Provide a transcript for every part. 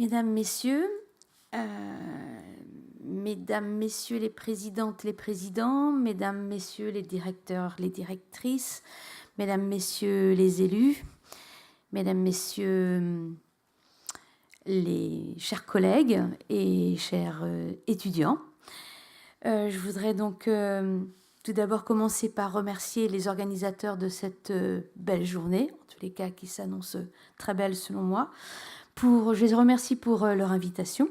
Mesdames, Messieurs, Mesdames, Messieurs les présidentes, les présidents, Mesdames, Messieurs les directeurs, les directrices, Mesdames, Messieurs les élus, Mesdames, Messieurs les chers collègues et chers étudiants. Je voudrais donc tout d'abord commencer par remercier les organisateurs de cette belle journée, en tous les cas qui s'annonce très belle selon moi. Je les remercie pour leur invitation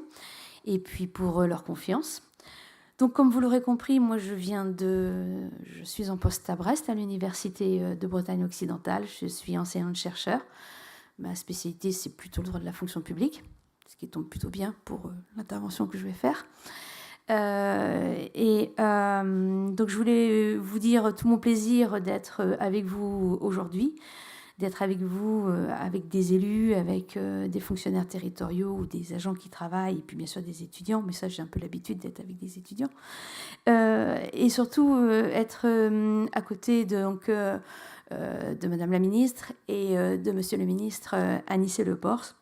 et puis pour leur confiance. Donc, comme vous l'aurez compris, moi, je suis en poste à Brest, à l'Université de Bretagne occidentale. Je suis enseignante-chercheur. Ma spécialité, c'est plutôt le droit de la fonction publique, ce qui tombe plutôt bien pour l'intervention que je vais faire. Donc, je voulais vous dire tout mon plaisir d'être avec vous aujourd'hui, d'être avec vous, avec des élus, avec des fonctionnaires territoriaux ou des agents qui travaillent, et puis bien sûr des étudiants, mais ça j'ai un peu l'habitude d'être avec des étudiants, et surtout être à côté de Madame la Ministre et de Monsieur le Ministre Anicet-Le-Pors,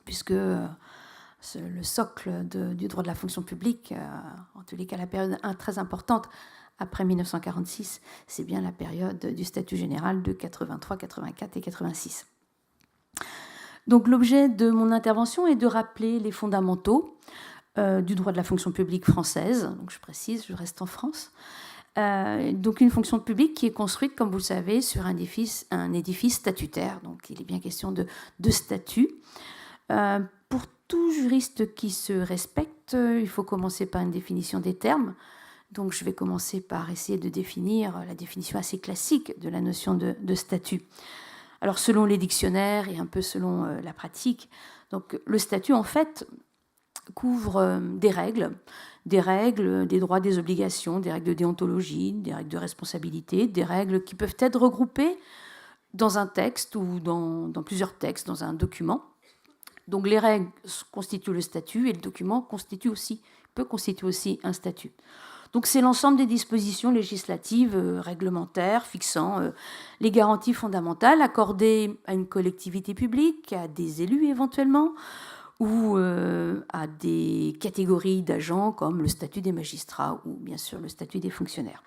puisque le socle du droit de la fonction publique, en tous les cas la période très importante, après 1946, c'est bien la période du statut général de 83, 84 et 86. Donc l'objet de mon intervention est de rappeler les fondamentaux du droit de la fonction publique française. Donc je précise, je reste en France. Donc une fonction publique qui est construite, comme vous le savez, sur un édifice statutaire. Donc il est bien question de statut. Pour tout juriste qui se respecte, il faut commencer par une définition des termes. Donc je vais commencer par essayer de définir la définition assez classique de la notion de statut. Alors selon les dictionnaires et un peu selon la pratique, donc le statut en fait couvre des règles, des droits, des obligations, des règles de déontologie, des règles de responsabilité, des règles qui peuvent être regroupées dans un texte ou dans plusieurs textes, dans un document. Donc les règles constituent le statut et le document peut constituer aussi un statut. Donc c'est l'ensemble des dispositions législatives, réglementaires, fixant les garanties fondamentales accordées à une collectivité publique, à des élus éventuellement, ou à des catégories d'agents comme le statut des magistrats ou bien sûr le statut des fonctionnaires.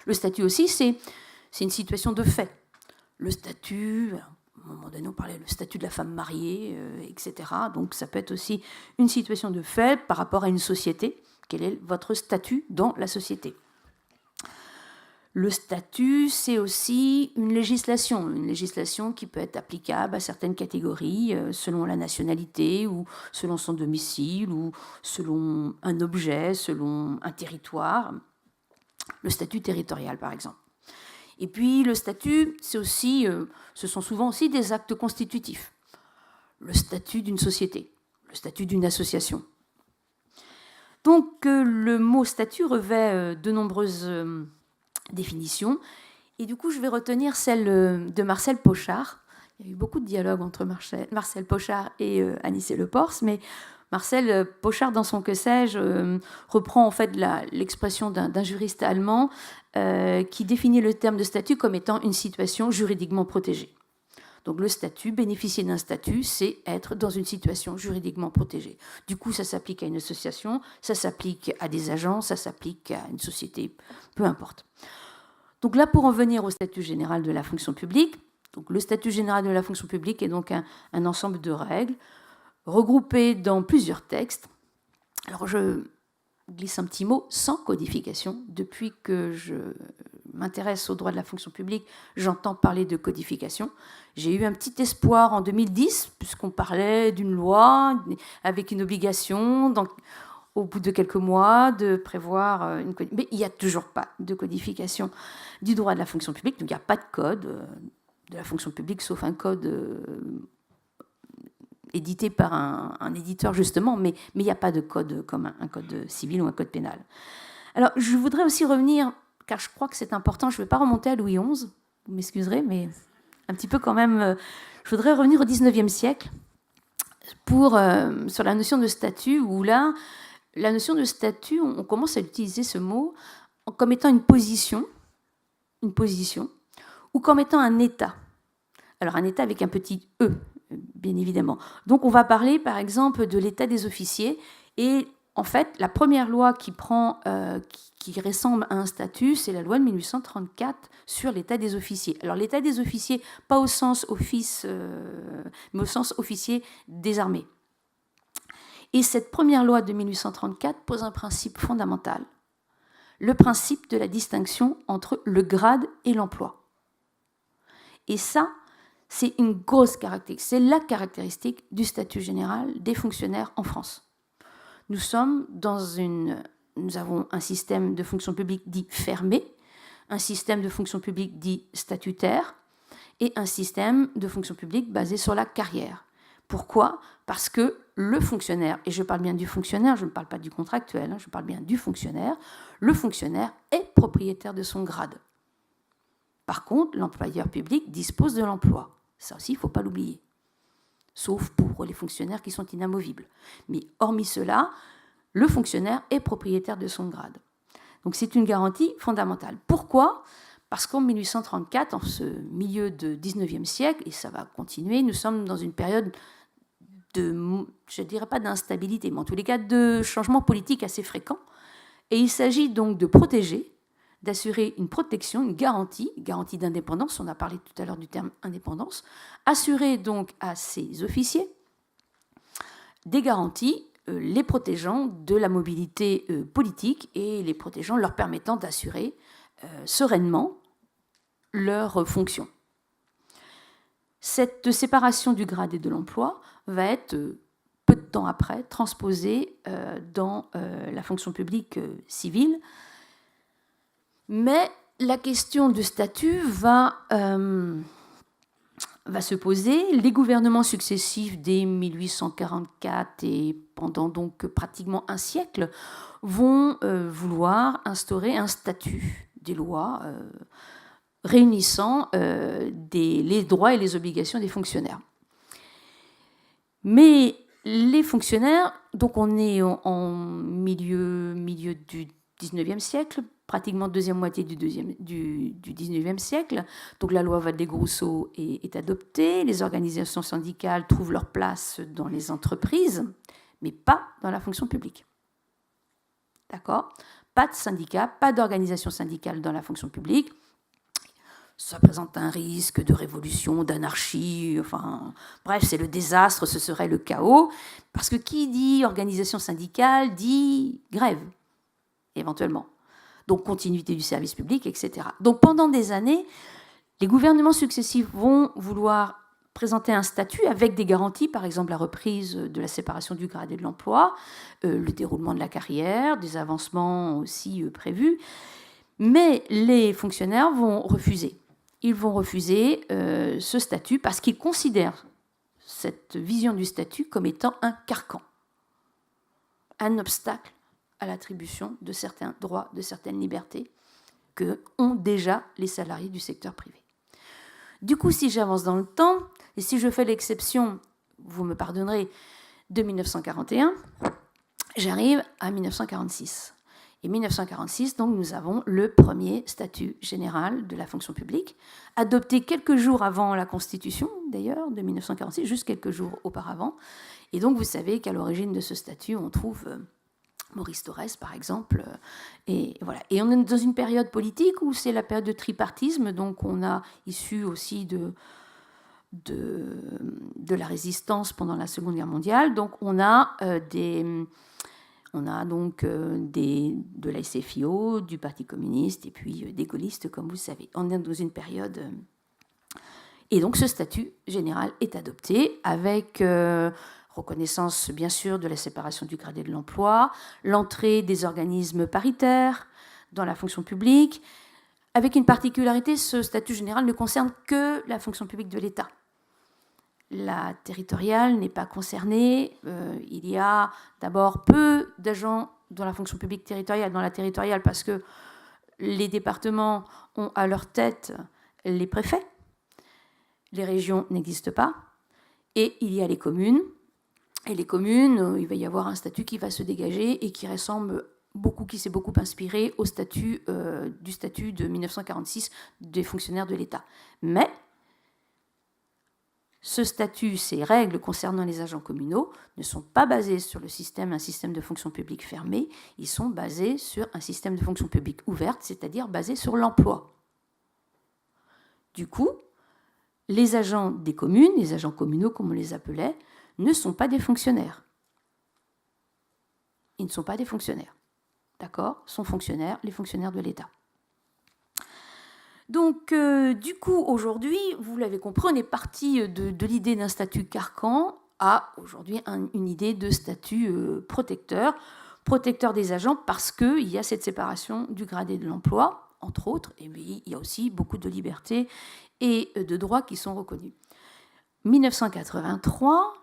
Le statut aussi, c'est une situation de fait. Le statut, à un moment donné on parlait le statut de la femme mariée, etc. Donc ça peut être aussi une situation de fait par rapport à une société. Quel est votre statut dans la société ? Le statut, c'est aussi une législation qui peut être applicable à certaines catégories selon la nationalité ou selon son domicile ou selon un objet, selon un territoire. Le statut territorial, par exemple. Et puis le statut, ce sont souvent aussi des actes constitutifs. Le statut d'une société, le statut d'une association. Donc le mot statut revêt de nombreuses définitions. Et du coup, je vais retenir celle de Marcel Pochard. Il y a eu beaucoup de dialogues entre Marcel Pochard et Anicet-Le-Pors, mais Marcel Pochard, dans son Que sais-je, reprend en fait l'expression d'un juriste allemand qui définit le terme de statut comme étant une situation juridiquement protégée. Donc le statut, bénéficier d'un statut, c'est être dans une situation juridiquement protégée. Du coup, ça s'applique à une association, ça s'applique à des agents, ça s'applique à une société, peu importe. Donc là, pour en venir au statut général de la fonction publique, donc le statut général de la fonction publique est donc un ensemble de règles regroupées dans plusieurs textes. Alors je glisse un petit mot, sans codification. Depuis que je m'intéresse au droit de la fonction publique, j'entends parler de codification. J'ai eu un petit espoir en 2010, puisqu'on parlait d'une loi avec une obligation, au bout de quelques mois, de prévoir une codification. Mais il n'y a toujours pas de codification du droit de la fonction publique, donc il n'y a pas de code de la fonction publique, sauf un code édité par un éditeur justement, mais il n'y a pas de code comme un code civil ou un code pénal. Alors je voudrais aussi revenir, car je crois que c'est important, je ne vais pas remonter à Louis XI, vous m'excuserez, mais un petit peu quand même, je voudrais revenir au XIXe siècle sur la notion de statut, où là, la notion de statut, on commence à utiliser ce mot comme étant une position, ou comme étant un état. Alors un état avec un petit E, bien évidemment. Donc on va parler par exemple de l'état des officiers, et en fait la première loi qui ressemble à un statut, c'est la loi de 1834 sur l'état des officiers. Alors l'état des officiers, pas au sens office, mais au sens officier des armées. Et cette première loi de 1834 pose un principe fondamental, le principe de la distinction entre le grade et l'emploi. Et ça, c'est une grosse caractéristique, c'est la caractéristique du statut général des fonctionnaires en France. Nous avons un système de fonction publique dit fermé, un système de fonction publique dit statutaire et un système de fonction publique basé sur la carrière. Pourquoi ? Parce que le fonctionnaire, et je parle bien du fonctionnaire, je ne parle pas du contractuel, je parle bien du fonctionnaire, le fonctionnaire est propriétaire de son grade. Par contre, l'employeur public dispose de l'emploi. Ça aussi, il ne faut pas l'oublier. Sauf pour les fonctionnaires qui sont inamovibles. Mais hormis cela, le fonctionnaire est propriétaire de son grade. Donc c'est une garantie fondamentale. Pourquoi ? Parce qu'en 1834, en ce milieu du XIXe siècle, et ça va continuer, nous sommes dans une période de, je ne dirais pas d'instabilité, mais en tous les cas de changements politiques assez fréquents. Et il s'agit donc de protéger, d'assurer une protection, une garantie d'indépendance, on a parlé tout à l'heure du terme indépendance, assurer donc à ces officiers des garanties les protégeant de la mobilité politique et les protégeant, leur permettant d'assurer sereinement leurs fonctions. Cette séparation du grade et de l'emploi va être peu de temps après transposée dans la fonction publique civile. Mais la question de statut va se poser. Les gouvernements successifs dès 1844 et pendant donc pratiquement un siècle vont vouloir instaurer un statut, des lois réunissant les droits et les obligations des fonctionnaires. Mais les fonctionnaires, donc on est en milieu du 19e siècle, pratiquement deuxième moitié du 19e siècle. Donc la loi Valdez-Grousseau est adoptée, les organisations syndicales trouvent leur place dans les entreprises, mais pas dans la fonction publique. D'accord ? Pas de syndicat, pas d'organisation syndicale dans la fonction publique. Ça présente un risque de révolution, d'anarchie, enfin, bref, c'est le désastre, ce serait le chaos, parce que qui dit organisation syndicale dit grève, éventuellement. Donc continuité du service public, etc. Donc pendant des années, les gouvernements successifs vont vouloir présenter un statut avec des garanties, par exemple la reprise de la séparation du grade et de l'emploi, le déroulement de la carrière, des avancements aussi prévus, mais les fonctionnaires vont refuser. Ils vont refuser ce statut parce qu'ils considèrent cette vision du statut comme étant un carcan, un obstacle à l'attribution de certains droits, de certaines libertés que ont déjà les salariés du secteur privé. Du coup, si j'avance dans le temps, et si je fais l'exception, vous me pardonnerez, de 1941, j'arrive à 1946. Et 1946, donc, nous avons le premier statut général de la fonction publique, adopté quelques jours avant la Constitution, d'ailleurs, de 1946, juste quelques jours auparavant. Et donc, vous savez qu'à l'origine de ce statut, on trouve Maurice Thorez, par exemple. Et voilà. Et on est dans une période politique où c'est la période de tripartisme, donc on a issu aussi de la résistance pendant la Seconde Guerre mondiale. Donc on a de la SFIO, du Parti communiste et puis des gaullistes, comme vous le savez. On est dans une période... Et donc ce statut général est adopté avec reconnaissance, bien sûr, de la séparation du grade et de l'emploi, l'entrée des organismes paritaires dans la fonction publique. Avec une particularité, ce statut général ne concerne que la fonction publique de l'État. La territoriale n'est pas concernée. Il y a d'abord peu d'agents dans la fonction publique territoriale, dans la territoriale, parce que les départements ont à leur tête les préfets. Les régions n'existent pas. Et il y a les communes. Et les communes, il va y avoir un statut qui va se dégager et qui ressemble beaucoup, qui s'est beaucoup inspiré au statut du statut de 1946 des fonctionnaires de l'État. Mais Ce statut, ces règles concernant les agents communaux ne sont pas basées sur un système de fonction publique fermé, ils sont basés sur un système de fonction publique ouverte, c'est-à-dire basé sur l'emploi. Du coup, les agents des communes, les agents communaux comme on les appelait, ne sont pas des fonctionnaires. Ils ne sont pas des fonctionnaires. D'accord ? Sont fonctionnaires, les fonctionnaires de l'État. Donc, du coup, aujourd'hui, vous l'avez compris, on est parti de l'idée d'un statut carcan à aujourd'hui une idée de statut protecteur des agents parce qu'il y a cette séparation du gradé de l'emploi, entre autres, et il y a aussi beaucoup de libertés et de droits qui sont reconnus. 1983,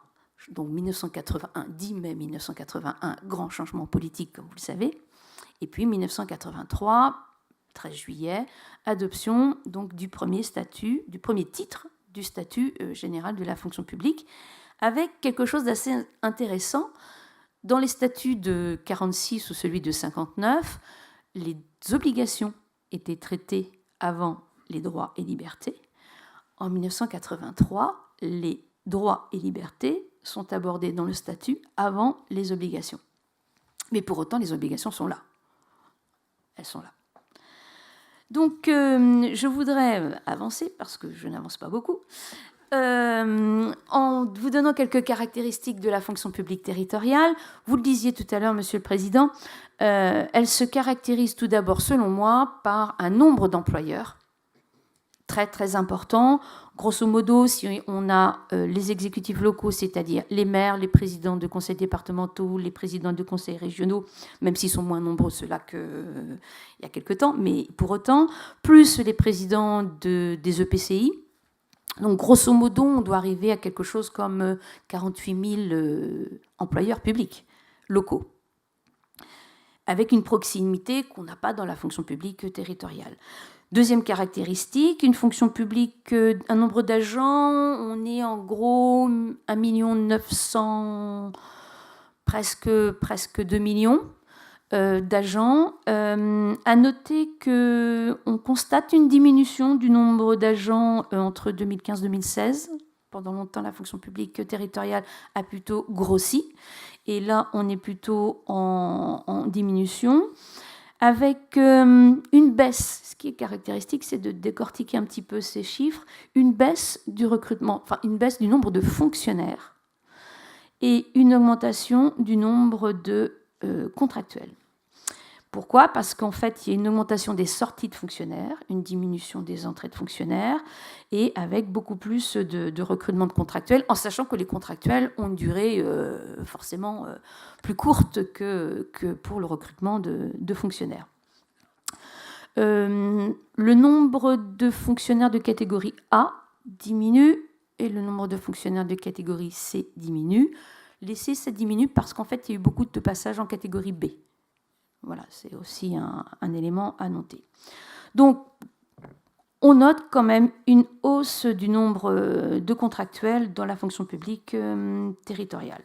donc 1981, 10 mai 1981, grand changement politique, comme vous le savez, et puis 1983, 13 juillet, adoption donc du premier titre du statut général de la fonction publique, avec quelque chose d'assez intéressant. Dans les statuts de 46 ou celui de 59, les obligations étaient traitées avant les droits et libertés. En 1983, les droits et libertés sont abordés dans le statut avant les obligations. Mais pour autant, les obligations sont là. Elles sont là. Donc, je voudrais avancer, parce que je n'avance pas beaucoup, en vous donnant quelques caractéristiques de la fonction publique territoriale. Vous le disiez tout à l'heure, Monsieur le Président, elle se caractérise tout d'abord, selon moi, par un nombre d'employeurs très, très important. Grosso modo, si on a les exécutifs locaux, c'est-à-dire les maires, les présidents de conseils départementaux, les présidents de conseils régionaux, même s'ils sont moins nombreux ceux-là qu'il y a quelque temps, mais pour autant, plus les présidents des EPCI. Donc, grosso modo, on doit arriver à quelque chose comme 48 000 employeurs publics locaux, avec une proximité qu'on n'a pas dans la fonction publique territoriale. Deuxième caractéristique, une fonction publique, un nombre d'agents, on est en gros 1 900 000, presque 2 millions d'agents. À noter qu'on constate une diminution du nombre d'agents entre 2015 et 2016. Pendant longtemps, la fonction publique territoriale a plutôt grossi. Et là, on est plutôt en diminution. Avec une baisse, ce qui est caractéristique, c'est de décortiquer un petit peu ces chiffres, une baisse du recrutement, enfin une baisse du nombre de fonctionnaires et une augmentation du nombre de contractuels. Pourquoi ? Parce qu'en fait, il y a une augmentation des sorties de fonctionnaires, une diminution des entrées de fonctionnaires, et avec beaucoup plus de recrutement de contractuels, en sachant que les contractuels ont une durée forcément plus courte que pour le recrutement de fonctionnaires. Le nombre de fonctionnaires de catégorie A diminue, et le nombre de fonctionnaires de catégorie C diminue. Les C, ça diminue parce qu'en fait, il y a eu beaucoup de passages en catégorie B. Voilà, c'est aussi un élément à noter. Donc, on note quand même une hausse du nombre de contractuels dans la fonction publique territoriale.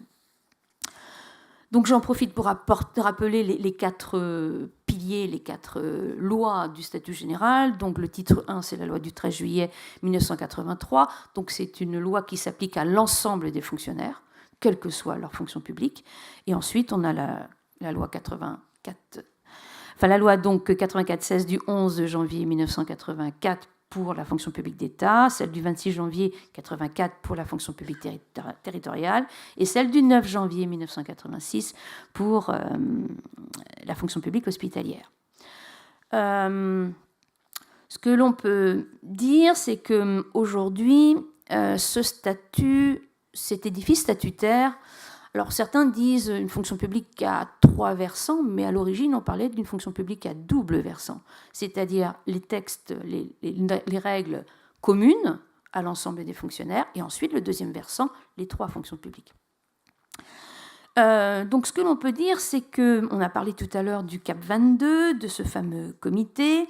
Donc, j'en profite pour rappeler les 4 piliers, les 4 lois du statut général. Donc, le titre 1, c'est la loi du 13 juillet 1983. Donc, c'est une loi qui s'applique à l'ensemble des fonctionnaires, quelle que soit leur fonction publique. Et ensuite, on a la loi 84-16 du 11 janvier 1984 pour la fonction publique d'État, celle du 26 janvier 1984 pour la fonction publique territoriale et celle du 9 janvier 1986 pour la fonction publique hospitalière. Ce que l'on peut dire, c'est qu'aujourd'hui, ce statut, cet édifice statutaire, alors certains disent une fonction publique à 3 versants, mais à l'origine on parlait d'une fonction publique à double versant, c'est-à-dire les textes, les règles communes à l'ensemble des fonctionnaires, et ensuite le deuxième versant, les 3 fonctions publiques. Donc ce que l'on peut dire, c'est qu'on a parlé tout à l'heure du CAP 22, de ce fameux comité,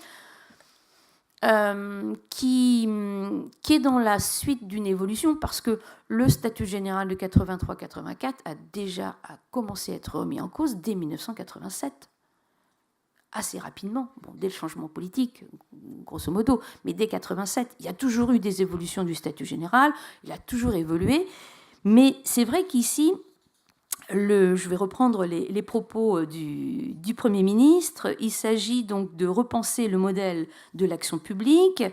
qui est dans la suite d'une évolution, parce que le statut général de 83-84 a commencé à être remis en cause dès 1987, assez rapidement, bon, dès le changement politique, grosso modo, mais dès 87, il y a toujours eu des évolutions du statut général, il a toujours évolué, mais c'est vrai qu'ici, je vais reprendre les propos du Premier ministre, il s'agit donc de repenser le modèle de l'action publique,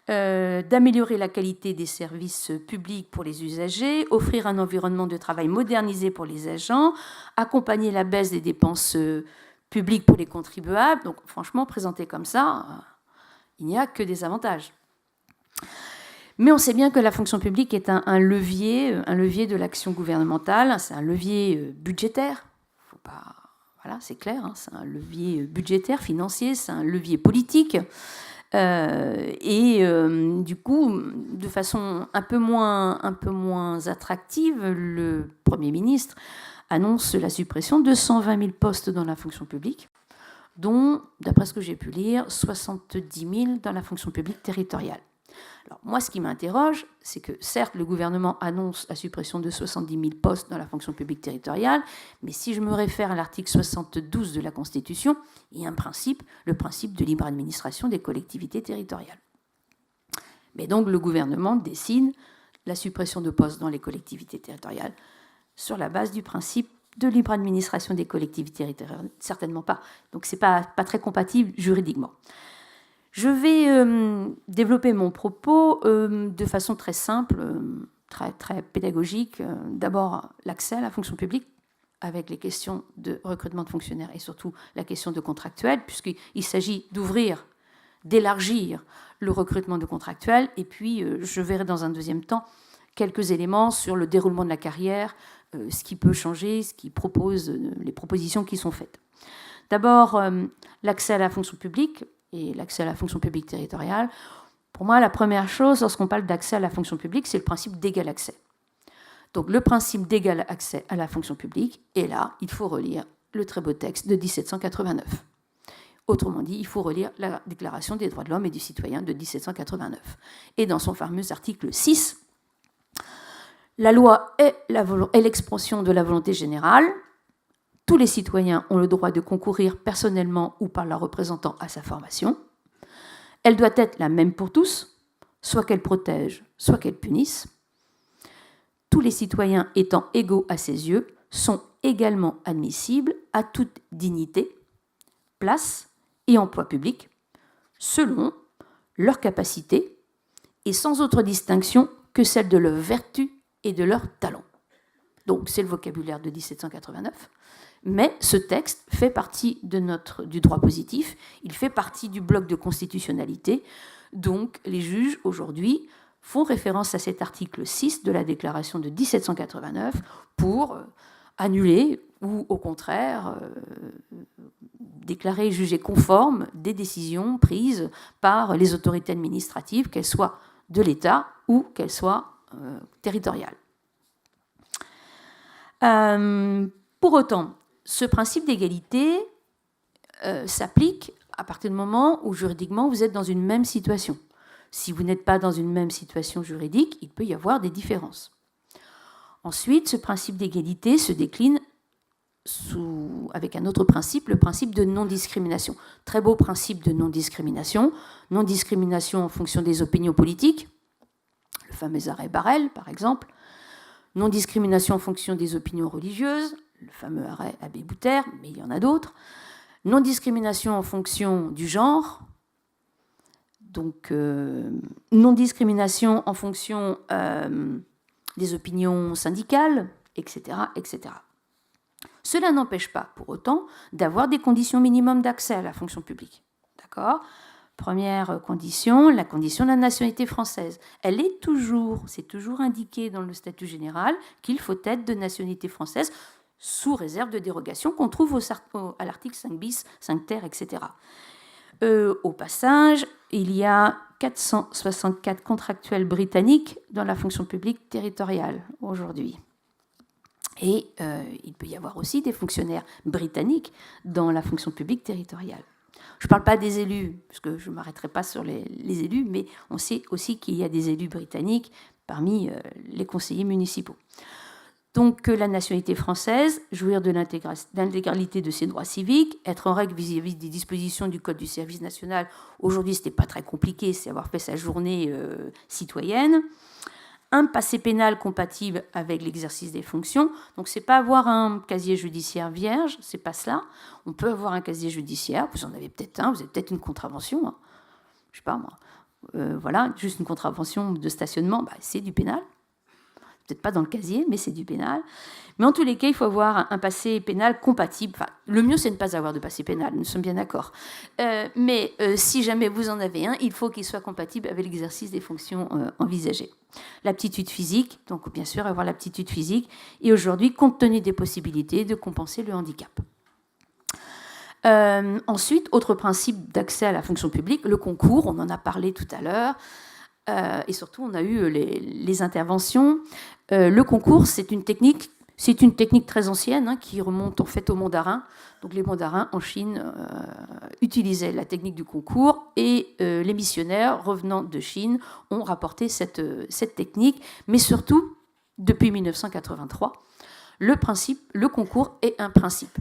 d'améliorer la qualité des services publics pour les usagers, offrir un environnement de travail modernisé pour les agents, accompagner la baisse des dépenses publiques pour les contribuables. Donc franchement, présenté comme ça, il n'y a que des avantages. Mais on sait bien que la fonction publique est un levier de l'action gouvernementale, c'est un levier budgétaire, faut pas, voilà, c'est clair, hein, c'est un levier budgétaire, financier, c'est un levier politique. Du coup, de façon un peu moins attractive, le Premier ministre annonce la suppression de 120 000 postes dans la fonction publique, dont, d'après ce que j'ai pu lire, 70 000 dans la fonction publique territoriale. Alors, moi, ce qui m'interroge, c'est que, certes, le gouvernement annonce la suppression de 70 000 postes dans la fonction publique territoriale, mais si je me réfère à l'article 72 de la Constitution, il y a un principe, le principe de libre administration des collectivités territoriales. Mais donc, le gouvernement décide la suppression de postes dans les collectivités territoriales sur la base du principe de libre administration des collectivités territoriales. Certainement pas. Donc, ce n'est pas très compatible juridiquement. Je vais développer mon propos de façon très simple, très pédagogique. D'abord, l'accès à la fonction publique avec les questions de recrutement de fonctionnaires et surtout la question de contractuels, puisqu'il s'agit d'élargir le recrutement de contractuels. Et puis, je verrai dans un deuxième temps quelques éléments sur le déroulement de la carrière, ce qui peut changer, les propositions qui sont faites. D'abord, l'accès à la fonction publique et l'accès à la fonction publique territoriale. Pour moi, la première chose, lorsqu'on parle d'accès à la fonction publique, c'est le principe d'égal accès. Donc, le principe d'égal accès à la fonction publique, et là, il faut relire le très beau texte de 1789. Autrement dit, il faut relire la Déclaration des droits de l'homme et du citoyen de 1789. Et dans son fameux article 6, la loi est l'expression de la volonté générale. Tous les citoyens ont le droit de concourir personnellement ou par leurs représentants à sa formation. Elle doit être la même pour tous, soit qu'elle protège, soit qu'elle punisse. Tous les citoyens étant égaux à ses yeux sont également admissibles à toute dignité, place et emploi public, selon leur capacité et sans autre distinction que celle de leur vertu et de leur talent. Donc c'est le vocabulaire de 1789. Mais ce texte fait partie du droit positif, il fait partie du bloc de constitutionnalité. Donc les juges, aujourd'hui, font référence à cet article 6 de la déclaration de 1789 pour annuler ou, au contraire, déclarer et juger conformes des décisions prises par les autorités administratives, qu'elles soient de l'État ou qu'elles soient territoriales. Pour autant, ce principe d'égalité s'applique à partir du moment où juridiquement vous êtes dans une même situation. Si vous n'êtes pas dans une même situation juridique, il peut y avoir des différences. Ensuite, ce principe d'égalité se décline avec un autre principe, le principe de non-discrimination. Très beau principe de non-discrimination. Non-discrimination en fonction des opinions politiques, le fameux arrêt Barrel, par exemple. Non-discrimination en fonction des opinions religieuses, le fameux arrêt Abbé-Bouter, mais il y en a d'autres. Non-discrimination en fonction du genre, donc non-discrimination en fonction des opinions syndicales, etc., etc. Cela n'empêche pas, pour autant, d'avoir des conditions minimum d'accès à la fonction publique. D'accord ? Première condition, la condition de la nationalité française. C'est toujours indiqué dans le statut général qu'il faut être de nationalité française, sous réserve de dérogation qu'on trouve à l'article 5 bis, 5 ter, etc. Au passage, il y a 464 contractuels britanniques dans la fonction publique territoriale aujourd'hui. Et il peut y avoir aussi des fonctionnaires britanniques dans la fonction publique territoriale. Je ne parle pas des élus, parce que je ne m'arrêterai pas sur les élus, mais on sait aussi qu'il y a des élus britanniques parmi les conseillers municipaux. Donc, la nationalité française, jouir de l'intégralité de ses droits civiques, être en règle vis-à-vis des dispositions du Code du service national. Aujourd'hui, ce n'était pas très compliqué, c'est avoir fait sa journée citoyenne. Un passé pénal compatible avec l'exercice des fonctions. Donc, c'est pas avoir un casier judiciaire vierge, c'est pas cela. On peut avoir un casier judiciaire, vous en avez peut-être un, vous avez peut-être une contravention, hein. Je sais pas moi. Voilà, juste une contravention de stationnement, c'est du pénal. Peut-être pas dans le casier, mais c'est du pénal. Mais en tous les cas, il faut avoir un passé pénal compatible. Enfin, le mieux, c'est de ne pas avoir de passé pénal, nous sommes bien d'accord. Mais si jamais vous en avez un, il faut qu'il soit compatible avec l'exercice des fonctions envisagées. L'aptitude physique, donc bien sûr, avoir l'aptitude physique. Et aujourd'hui, compte tenu des possibilités, de compenser le handicap. Ensuite, autre principe d'accès à la fonction publique, le concours, on en a parlé tout à l'heure. Et surtout, on a eu les interventions. Le concours, c'est une technique très ancienne, hein, qui remonte en fait aux mandarins. Donc les mandarins en Chine utilisaient la technique du concours et les missionnaires revenant de Chine ont rapporté cette technique. Mais surtout, depuis 1983, le concours est un principe.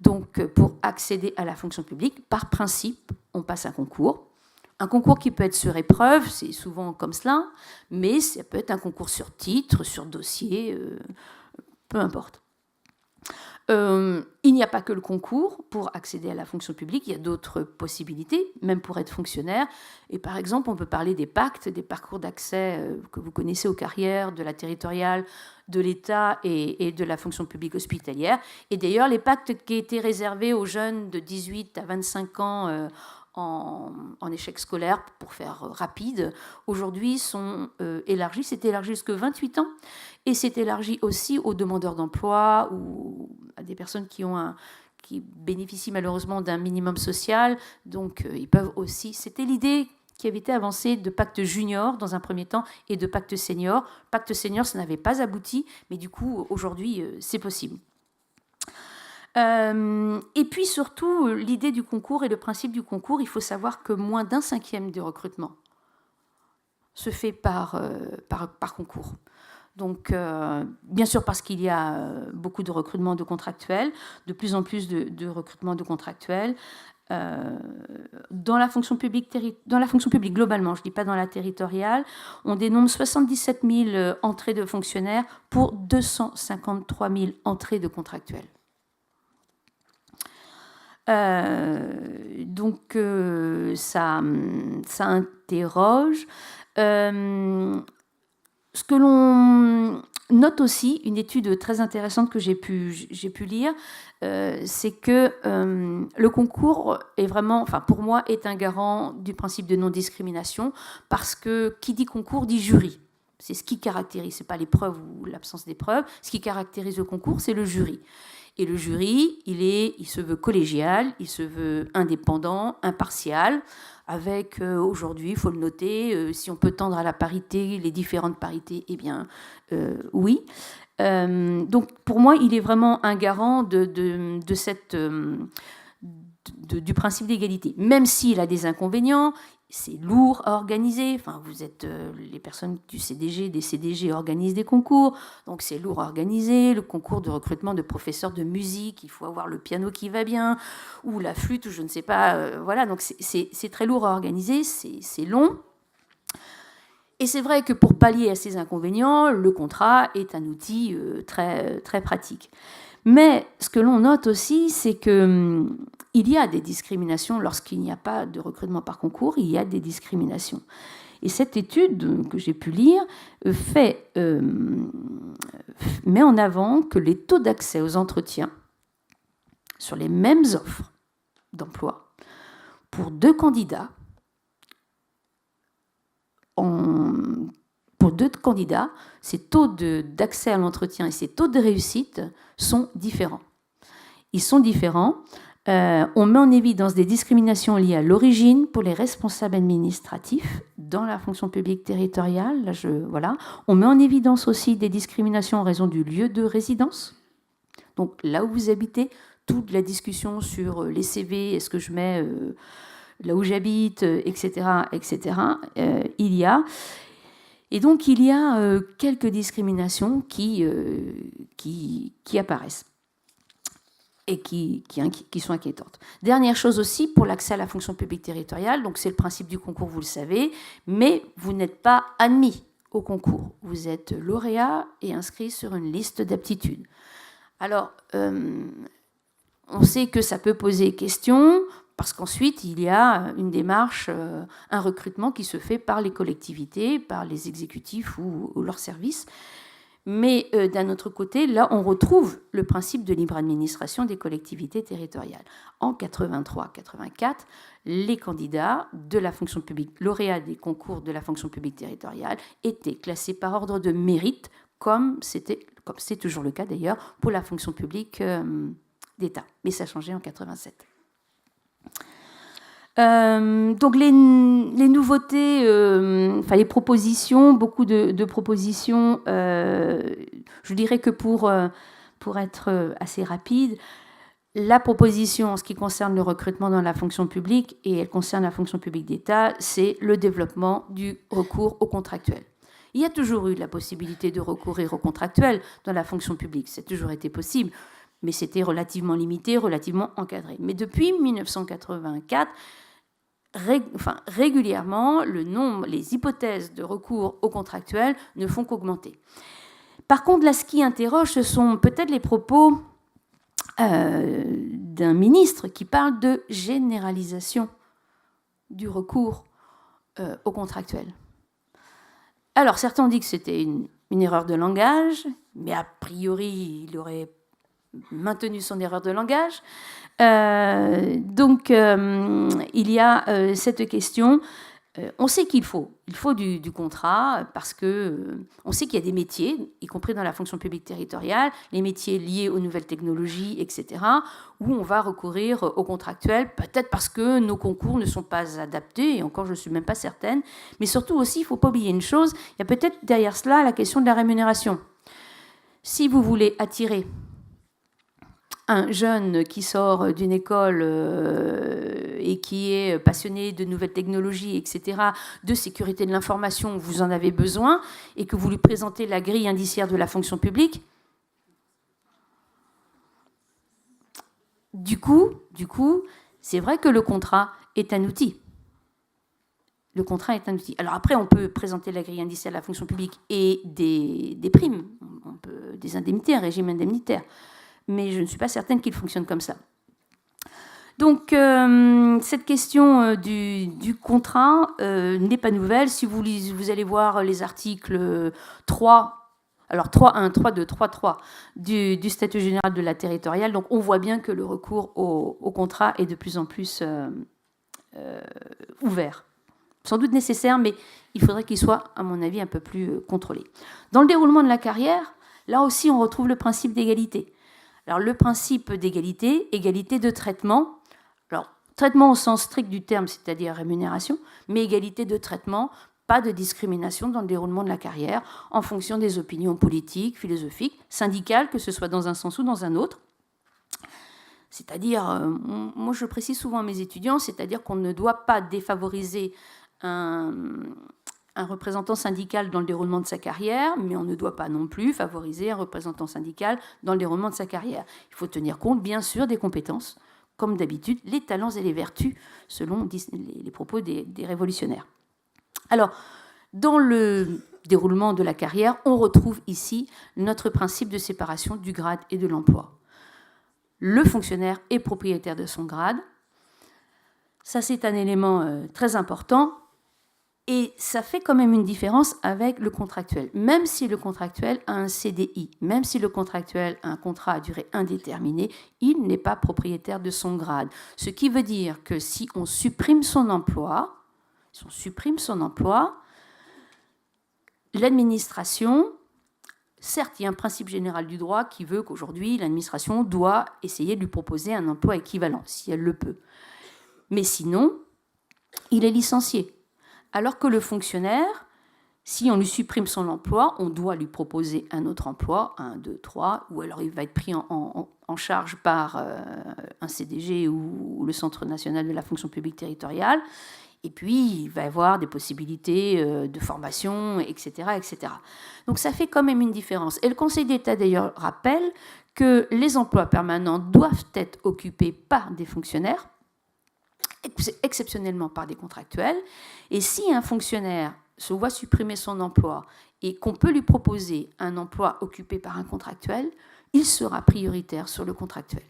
Donc pour accéder à la fonction publique, par principe, on passe un concours. Un concours qui peut être sur épreuve, c'est souvent comme cela, mais ça peut être un concours sur titre, sur dossier, peu importe. Il n'y a pas que le concours pour accéder à la fonction publique, il y a d'autres possibilités, même pour être fonctionnaire. Et par exemple, on peut parler des pactes, des parcours d'accès que vous connaissez aux carrières, de la territoriale, de l'État et de la fonction publique hospitalière. Et d'ailleurs, les pactes qui étaient réservés aux jeunes de 18 à 25 ans en échec scolaire, pour faire rapide, aujourd'hui sont élargis. C'est élargi jusqu'à 28 ans et c'est élargi aussi aux demandeurs d'emploi ou à des personnes qui bénéficient malheureusement d'un minimum social. Donc, ils peuvent aussi... C'était l'idée qui avait été avancée de pacte junior dans un premier temps et de pacte senior. Pacte senior, ça n'avait pas abouti, mais du coup, aujourd'hui, c'est possible. Et puis surtout, l'idée du concours et le principe du concours, il faut savoir que moins d'un cinquième des recrutements se fait par concours. Donc, bien sûr, parce qu'il y a beaucoup de recrutements de contractuels, de plus en plus de recrutements de contractuels. Dans la fonction publique globalement, je ne dis pas dans la territoriale, on dénombre 77 000 entrées de fonctionnaires pour 253 000 entrées de contractuels. Donc ça interroge. Ce que l'on note aussi, une étude très intéressante que j'ai pu lire, c'est que le concours est vraiment, enfin pour moi, est un garant du principe de non-discrimination, parce que qui dit concours dit jury. C'est ce qui caractérise, c'est pas l'épreuve ou l'absence d'épreuve. Ce qui caractérise le concours, c'est le jury. Et le jury, il se veut collégial, il se veut indépendant, impartial, avec aujourd'hui, il faut le noter, si on peut tendre à la parité, les différentes parités, eh bien oui. Donc pour moi, il est vraiment un garant du principe d'égalité, même s'il a des inconvénients. C'est lourd à organiser. Enfin, vous êtes les personnes du CDG, des CDG organisent des concours, donc c'est lourd à organiser. Le concours de recrutement de professeurs de musique, il faut avoir le piano qui va bien, ou la flûte, ou je ne sais pas. Voilà, donc c'est très lourd à organiser, c'est long. Et c'est vrai que pour pallier à ces inconvénients, le contrat est un outil très, très pratique. Mais ce que l'on note aussi, c'est qu'il y a des discriminations lorsqu'il n'y a pas de recrutement par concours, il y a des discriminations. Et cette étude que j'ai pu lire met en avant que les taux d'accès aux entretiens sur les mêmes offres d'emploi pour deux candidats, ces taux d'accès à l'entretien et ces taux de réussite sont différents. Ils sont différents. On met en évidence des discriminations liées à l'origine pour les responsables administratifs dans la fonction publique territoriale. Là, voilà. On met en évidence aussi des discriminations en raison du lieu de résidence. Donc là où vous habitez, toute la discussion sur les CV, est-ce que je mets là où j'habite, etc., etc. Il y a. Et donc, il y a quelques discriminations qui apparaissent et qui sont inquiétantes. Dernière chose aussi, pour l'accès à la fonction publique territoriale, donc c'est le principe du concours, vous le savez, mais vous n'êtes pas admis au concours. Vous êtes lauréat et inscrit sur une liste d'aptitudes. Alors, on sait que ça peut poser question, parce qu'ensuite, il y a une démarche, un recrutement qui se fait par les collectivités, par les exécutifs ou leurs services. Mais d'un autre côté, là, on retrouve le principe de libre administration des collectivités territoriales. En 83-84, les candidats de la fonction publique, lauréats des concours de la fonction publique territoriale, étaient classés par ordre de mérite, comme c'est toujours le cas d'ailleurs pour la fonction publique d'État. Mais ça a changé en 87. Donc les nouveautés, les propositions, beaucoup de propositions, je dirais que pour être assez rapide, la proposition en ce qui concerne le recrutement dans la fonction publique, et elle concerne la fonction publique d'État, c'est le développement du recours au contractuel. Il y a toujours eu la possibilité de recourir au contractuel dans la fonction publique, c'est toujours été possible, mais c'était relativement limité, relativement encadré. Mais depuis 1984, régulièrement, les hypothèses de recours au contractuel ne font qu'augmenter. Par contre, là, ce qui interroge, ce sont peut-être les propos d'un ministre qui parle de généralisation du recours au contractuel. Alors, certains ont dit que c'était une erreur de langage, mais a priori, il aurait maintenu son erreur de langage. Donc, il y a cette question. On sait qu'il faut du contrat parce que on sait qu'il y a des métiers, y compris dans la fonction publique territoriale, les métiers liés aux nouvelles technologies, etc., où on va recourir au contractuel, peut-être parce que nos concours ne sont pas adaptés, et encore je ne suis même pas certaine, mais surtout aussi, il ne faut pas oublier une chose, il y a peut-être derrière cela la question de la rémunération. Si vous voulez attirer un jeune qui sort d'une école et qui est passionné de nouvelles technologies, etc., de sécurité de l'information, vous en avez besoin, et que vous lui présentez la grille indiciaire de la fonction publique, du coup, c'est vrai que le contrat est un outil. Le contrat est un outil. Alors après, on peut présenter la grille indiciaire de la fonction publique et des primes, des indemnités, un régime indemnitaire. Mais je ne suis pas certaine qu'il fonctionne comme ça. Donc, cette question du contrat n'est pas nouvelle. Si vous allez voir les articles 3, alors 3.1, 3.2, 3.3 du statut général de la territoriale, donc on voit bien que le recours au contrat est de plus en plus ouvert. Sans doute nécessaire, mais il faudrait qu'il soit, à mon avis, un peu plus contrôlé. Dans le déroulement de la carrière, là aussi, on retrouve le principe d'égalité. Alors, le principe d'égalité, égalité de traitement, alors, traitement au sens strict du terme, c'est-à-dire rémunération, mais égalité de traitement, pas de discrimination dans le déroulement de la carrière en fonction des opinions politiques, philosophiques, syndicales, que ce soit dans un sens ou dans un autre. C'est-à-dire, moi je précise souvent à mes étudiants, c'est-à-dire qu'on ne doit pas défavoriser un représentant syndical dans le déroulement de sa carrière, mais on ne doit pas non plus favoriser un représentant syndical dans le déroulement de sa carrière. Il faut tenir compte, bien sûr, des compétences, comme d'habitude, les talents et les vertus, selon les propos des révolutionnaires. Alors, dans le déroulement de la carrière, on retrouve ici notre principe de séparation du grade et de l'emploi. Le fonctionnaire est propriétaire de son grade. Ça, c'est un élément très important. Et ça fait quand même une différence avec le contractuel. Même si le contractuel a un CDI, même si le contractuel a un contrat à durée indéterminée, il n'est pas propriétaire de son grade. Ce qui veut dire que si on supprime son emploi, l'administration, certes, il y a un principe général du droit qui veut qu'aujourd'hui, l'administration doit essayer de lui proposer un emploi équivalent, si elle le peut. Mais sinon, il est licencié. Alors que le fonctionnaire, si on lui supprime son emploi, on doit lui proposer un autre emploi, 1, 2, 3, ou alors il va être pris en charge par un CDG ou le Centre national de la fonction publique territoriale. Et puis, il va y avoir des possibilités de formation, etc., etc. Donc, ça fait quand même une différence. Et le Conseil d'État, d'ailleurs, rappelle que les emplois permanents doivent être occupés par des fonctionnaires, exceptionnellement par des contractuels. Et si un fonctionnaire se voit supprimer son emploi et qu'on peut lui proposer un emploi occupé par un contractuel, il sera prioritaire sur le contractuel.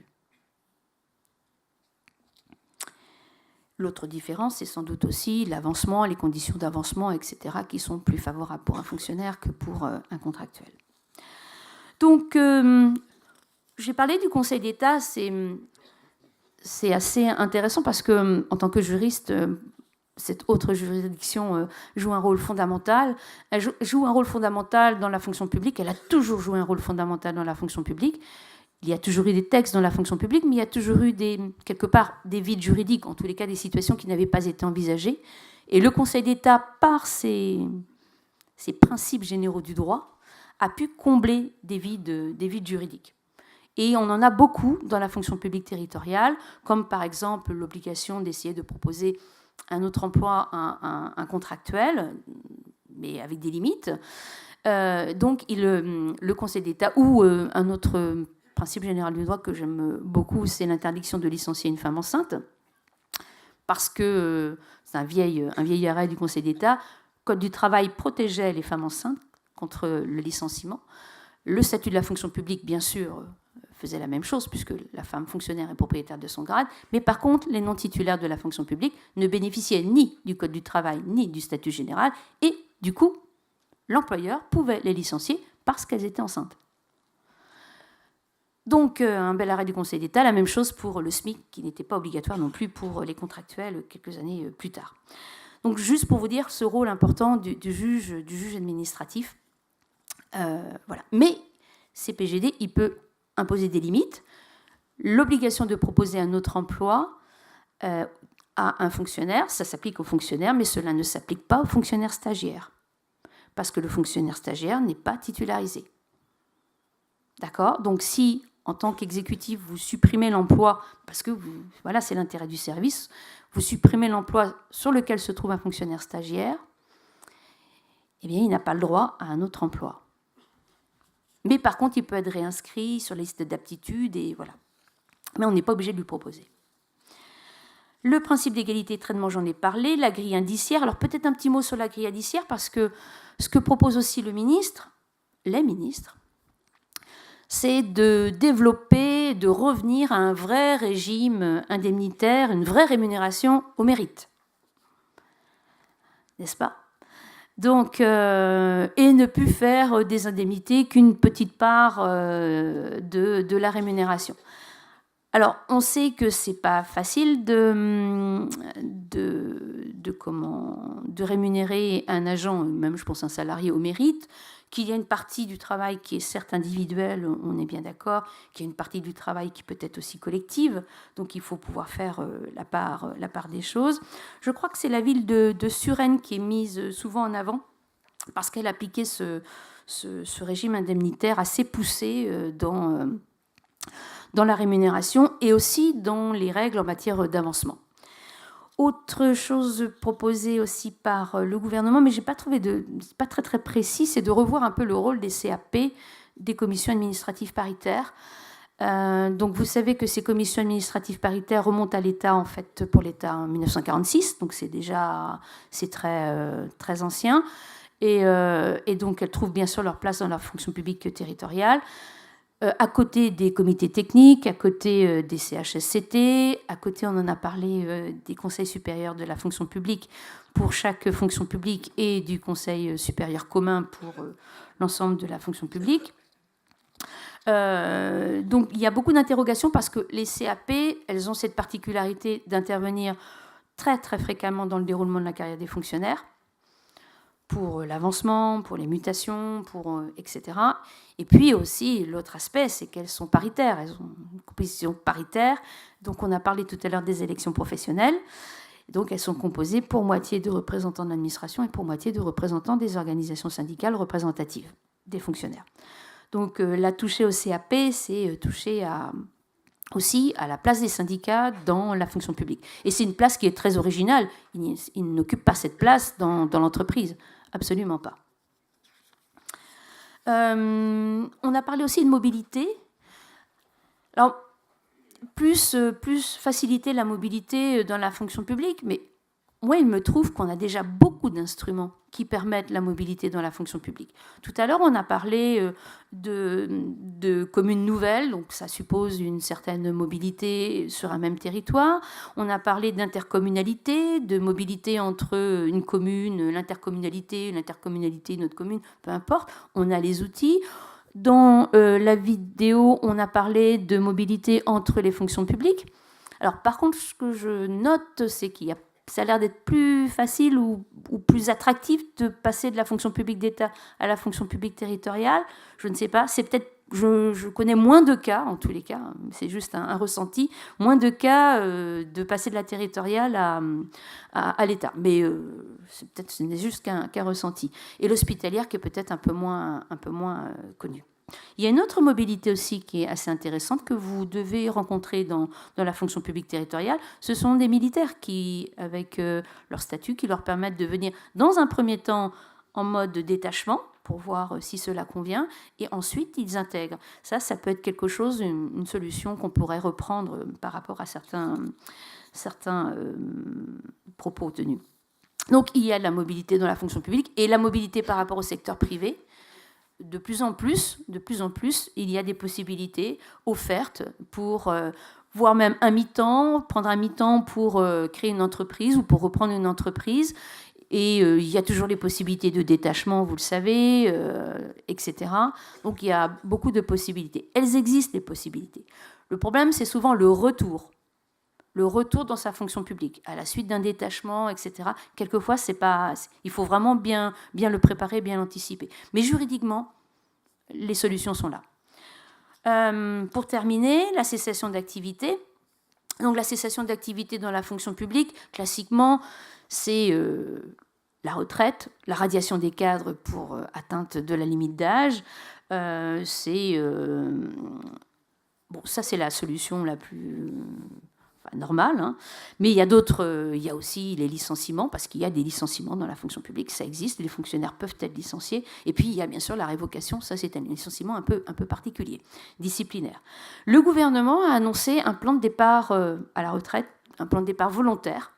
L'autre différence, c'est sans doute aussi l'avancement, les conditions d'avancement, etc., qui sont plus favorables pour un fonctionnaire que pour un contractuel. Donc, j'ai parlé du Conseil d'État, c'est assez intéressant parce que, en tant que juriste, cette autre juridiction joue un rôle fondamental. Elle joue un rôle fondamental dans la fonction publique. Elle a toujours joué un rôle fondamental dans la fonction publique. Il y a toujours eu des textes dans la fonction publique, mais il y a toujours eu quelque part des vides juridiques, en tous les cas des situations qui n'avaient pas été envisagées. Et le Conseil d'État, par ses principes généraux du droit, a pu combler des vides juridiques. Et on en a beaucoup dans la fonction publique territoriale, comme par exemple l'obligation d'essayer de proposer un autre emploi, un contractuel, mais avec des limites. Donc le Conseil d'État, ou un autre principe général du droit que j'aime beaucoup, c'est l'interdiction de licencier une femme enceinte, parce que c'est un vieil arrêt du Conseil d'État. Le Code du travail protégeait les femmes enceintes contre le licenciement. Le statut de la fonction publique, bien sûr, faisait la même chose, puisque la femme fonctionnaire est propriétaire de son grade, mais par contre, les non-titulaires de la fonction publique ne bénéficiaient ni du Code du travail, ni du statut général, et du coup, l'employeur pouvait les licencier parce qu'elles étaient enceintes. Donc, un bel arrêt du Conseil d'État, la même chose pour le SMIC, qui n'était pas obligatoire non plus pour les contractuels quelques années plus tard. Donc, juste pour vous dire ce rôle important du juge administratif. Voilà. Mais CPGD, il peut imposer des limites. L'obligation de proposer un autre emploi à un fonctionnaire, ça s'applique aux fonctionnaires, mais cela ne s'applique pas aux fonctionnaires stagiaires, parce que le fonctionnaire stagiaire n'est pas titularisé. D'accord ? Donc si, en tant qu'exécutif, vous supprimez l'emploi, parce que voilà, c'est l'intérêt du service, vous supprimez l'emploi sur lequel se trouve un fonctionnaire stagiaire, eh bien, il n'a pas le droit à un autre emploi. Mais par contre, il peut être réinscrit sur la liste d'aptitude, et voilà. Mais on n'est pas obligé de lui proposer. Le principe d'égalité de traitement, j'en ai parlé. La grille indiciaire. Alors peut-être un petit mot sur la grille indiciaire, parce que ce que propose aussi les ministres, c'est de développer, de revenir à un vrai régime indemnitaire, une vraie rémunération au mérite. N'est-ce pas ? Donc, et ne plus faire des indemnités qu'une petite part de la rémunération. Alors, on sait que c'est pas facile de rémunérer un agent, même je pense un salarié au mérite, qu'il y a une partie du travail qui est certes individuelle, on est bien d'accord, qu'il y a une partie du travail qui peut être aussi collective, donc il faut pouvoir faire la part des choses. Je crois que c'est la ville de Suresnes qui est mise souvent en avant, parce qu'elle appliquait ce régime indemnitaire assez poussé dans la rémunération et aussi dans les règles en matière d'avancement. Autre chose proposée aussi par le gouvernement, mais je n'ai pas trouvé c'est pas très très précis, c'est de revoir un peu le rôle des CAP, des commissions administratives paritaires. Donc vous savez que ces commissions administratives paritaires remontent à l'État, en fait, pour l'État en 1946, donc c'est très, très ancien. Et donc elles trouvent bien sûr leur place dans la fonction publique territoriale. À côté des comités techniques, à côté des CHSCT, à côté, on en a parlé, des conseils supérieurs de la fonction publique pour chaque fonction publique et du conseil supérieur commun pour l'ensemble de la fonction publique. Donc il y a beaucoup d'interrogations parce que les CAP, elles ont cette particularité d'intervenir très très fréquemment dans le déroulement de la carrière des fonctionnaires, pour l'avancement, pour les mutations, etc. Et puis aussi, l'autre aspect, c'est qu'elles sont paritaires. Elles ont une composition paritaire. Donc, on a parlé tout à l'heure des élections professionnelles. Donc, elles sont composées pour moitié de représentants de l'administration et pour moitié de représentants des organisations syndicales représentatives des fonctionnaires. Donc, la toucher au CAP, c'est toucher à aussi à la place des syndicats dans la fonction publique. Et c'est une place qui est très originale. Ils n'occupent pas cette place dans l'entreprise. Absolument pas. On a parlé aussi de mobilité. Alors, plus faciliter la mobilité dans la fonction publique, mais moi, il me trouve qu'on a déjà beaucoup d'instruments qui permettent la mobilité dans la fonction publique. Tout à l'heure, on a parlé de communes nouvelles, donc ça suppose une certaine mobilité sur un même territoire. On a parlé d'intercommunalité, de mobilité entre une commune, l'intercommunalité, notre commune, peu importe. On a les outils. Dans la vidéo, on a parlé de mobilité entre les fonctions publiques. Alors, par contre, ce que je note, c'est ça a l'air d'être plus facile ou plus attractif de passer de la fonction publique d'État à la fonction publique territoriale. Je ne sais pas, c'est peut-être, je connais moins de cas, en tous les cas, c'est juste un ressenti, moins de cas de passer de la territoriale à l'État. Mais ce n'est juste qu'un ressenti. Et l'hospitalière qui est peut-être un peu moins connue. Il y a une autre mobilité aussi qui est assez intéressante que vous devez rencontrer dans la fonction publique territoriale. Ce sont des militaires qui, avec leur statut, qui leur permettent de venir dans un premier temps en mode détachement pour voir si cela convient, et ensuite ils intègrent. Ça peut être quelque chose, une solution qu'on pourrait reprendre par rapport à certains propos tenus. Donc il y a de la mobilité dans la fonction publique et la mobilité par rapport au secteur privé. De plus en plus, il y a des possibilités offertes pour voire même prendre un mi-temps pour créer une entreprise ou pour reprendre une entreprise. Et il y a toujours les possibilités de détachement, vous le savez, etc. Donc il y a beaucoup de possibilités. Elles existent, les possibilités. Le problème, c'est souvent le retour dans sa fonction publique, à la suite d'un détachement, etc. Quelquefois, il faut vraiment bien le préparer, bien l'anticiper. Mais juridiquement, les solutions sont là. Pour terminer, la cessation d'activité. Donc la cessation d'activité dans la fonction publique, classiquement, c'est la retraite, la radiation des cadres pour atteinte de la limite d'âge. Ça, c'est la solution la plus normal, hein. Mais il y a aussi les licenciements, parce qu'il y a des licenciements dans la fonction publique, ça existe, les fonctionnaires peuvent être licenciés, et puis il y a bien sûr la révocation, ça c'est un licenciement un peu particulier, disciplinaire. Le gouvernement a annoncé un plan de départ à la retraite, un plan de départ volontaire.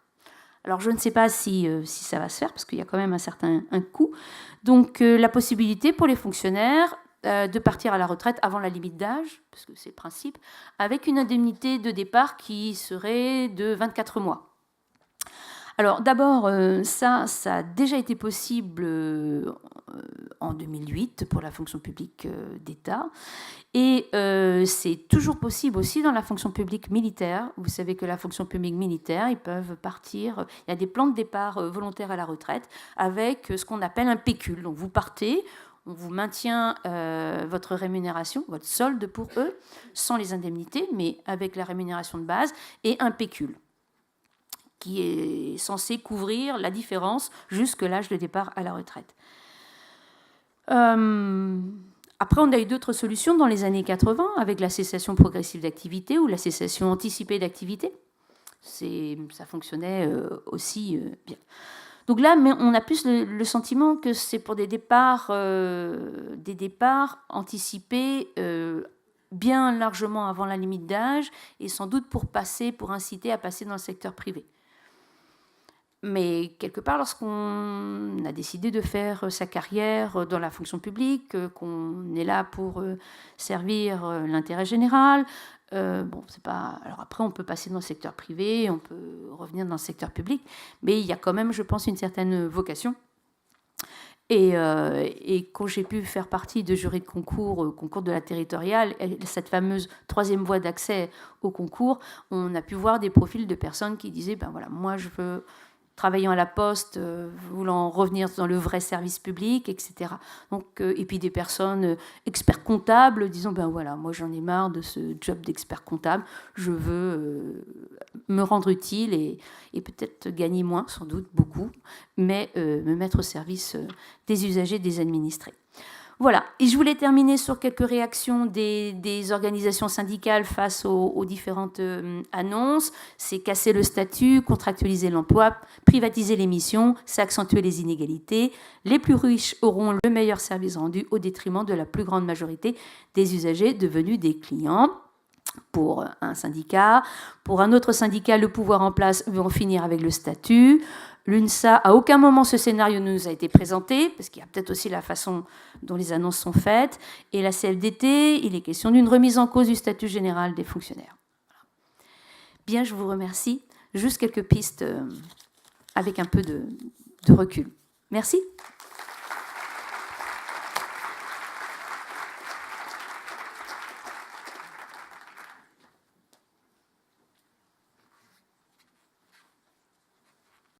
Alors je ne sais pas si ça va se faire, parce qu'il y a quand même un coût. Donc la possibilité pour les fonctionnaires de partir à la retraite avant la limite d'âge, parce que c'est le principe, avec une indemnité de départ qui serait de 24 mois. Alors d'abord, ça a déjà été possible en 2008 pour la fonction publique d'État, et c'est toujours possible aussi dans la fonction publique militaire. Vous savez que la fonction publique militaire, ils peuvent partir, il y a des plans de départ volontaires à la retraite avec ce qu'on appelle un pécule. Donc vous partez, on vous maintient votre rémunération, votre solde pour eux, sans les indemnités, mais avec la rémunération de base, et un pécule qui est censé couvrir la différence jusqu'à l'âge de départ à la retraite. Après, on a eu d'autres solutions dans les années 80, avec la cessation progressive d'activité ou la cessation anticipée d'activité. Ça fonctionnait aussi bien. Donc là, on a plus le sentiment que c'est pour des départs anticipés bien largement avant la limite d'âge, et sans doute pour inciter à passer dans le secteur privé. Mais quelque part, lorsqu'on a décidé de faire sa carrière dans la fonction publique, qu'on est là pour servir l'intérêt général, c'est pas. Alors après, on peut passer dans le secteur privé, on peut revenir dans le secteur public, mais il y a quand même, je pense, une certaine vocation. Et quand j'ai pu faire partie de jury de concours de la territoriale, cette fameuse troisième voie d'accès au concours, on a pu voir des profils de personnes qui disaient, moi je veux, travaillant à la poste, voulant revenir dans le vrai service public, etc. Donc, et puis des personnes experts comptables disant, moi j'en ai marre de ce job d'expert comptable, je veux me rendre utile et peut-être gagner moins, sans doute beaucoup, mais me mettre au service des usagers, des administrés. Voilà, et je voulais terminer sur quelques réactions des organisations syndicales face aux différentes annonces. C'est casser le statut, contractualiser l'emploi, privatiser les missions, c'est accentuer les inégalités. Les plus riches auront le meilleur service rendu au détriment de la plus grande majorité des usagers devenus des clients. Pour un syndicat. Pour un autre syndicat, le pouvoir en place veut en finir avec le statut. L'UNSA, à aucun moment ce scénario ne nous a été présenté, parce qu'il y a peut-être aussi la façon dont les annonces sont faites. Et la CFDT, il est question d'une remise en cause du statut général des fonctionnaires. Bien, je vous remercie. Juste quelques pistes avec un peu de recul. Merci.